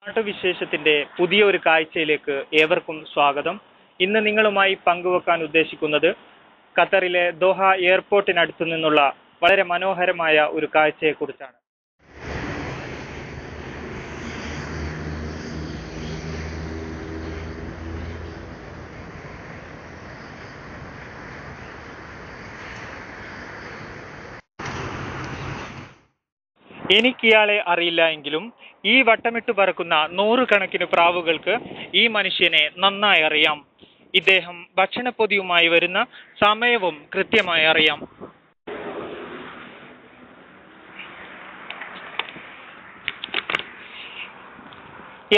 നാട്ടുവിശേഷത്തിന്റെ പുതിയ ഒരു കാഴ്ചയിലേക്ക് ഏവർക്കും സ്വാഗതം. ഇന്ന് നിങ്ങളുമായി പങ്കുവെക്കാൻ ഉദ്ദേശിക്കുന്നത് ഖത്തറിലെ ദോഹ എയർപോർട്ടിനടുത്തു നിന്നുള്ള വളരെ മനോഹരമായ ഒരു കാഴ്ചയെക്കുറിച്ചാണ്. എനിക്കിയാളെ അറിയില്ല എങ്കിലും ഈ വട്ടമിട്ട് പറക്കുന്ന നൂറുകണക്കിന് പ്രാവുകൾക്ക് ഈ മനുഷ്യനെ നന്നായി അറിയാം. ഇദ്ദേഹം ഭക്ഷണപ്പൊതിയുമായി വരുന്ന സമയവും കൃത്യമായി അറിയാം.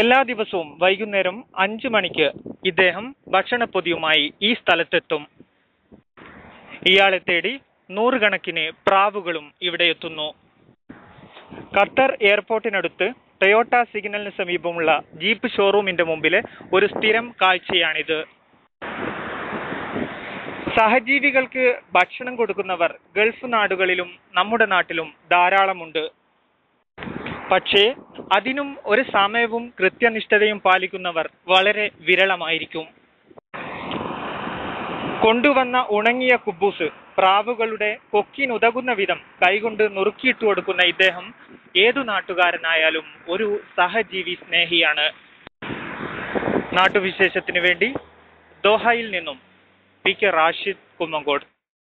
എല്ലാ ദിവസവും വൈകുന്നേരം 5 മണിക്ക് ഇദ്ദേഹം ഭക്ഷണപ്പൊതിയുമായി ഈ സ്ഥലത്തെത്തും. ഇയാളെ തേടി നൂറുകണക്കിന് പ്രാവുകളും ഇവിടെ എത്തുന്നു. ഖത്തർ എയർപോർട്ടിനടുത്ത് ടൊയോട്ട സിഗ്നലിന് സമീപമുള്ള ജീപ്പ് ഷോറൂമിന്റെ മുമ്പിലെ ഒരു സ്ഥിരം കാഴ്ചയാണിത്. സഹജീവികൾക്ക് ഭക്ഷണം കൊടുക്കുന്നവർ ഗൾഫ് നാടുകളിലും നമ്മുടെ നാട്ടിലും ധാരാളമുണ്ട്. പക്ഷേ അതിനും ഒരു സമയവും കൃത്യനിഷ്ഠതയും പാലിക്കുന്നവർ വളരെ വിരളമായിരിക്കും. കൊണ്ടുവന്ന ഉണങ്ങിയ കുബൂസ് പ്രാവുകളുടെ കൊക്കിനുതകുന്ന വിധം കൈകൊണ്ട് നുറുക്കിയിട്ടു കൊടുക്കുന്ന ഇദ്ദേഹം ഏതു നാട്ടുകാരനായാലും ഒരു സഹജീവി സ്നേഹിയാണ്. നാട്ടുവിശേഷത്തിന് വേണ്ടി ദോഹയിൽ നിന്നും പി കെ റാഷിദ് കുമ്മങ്കോട്.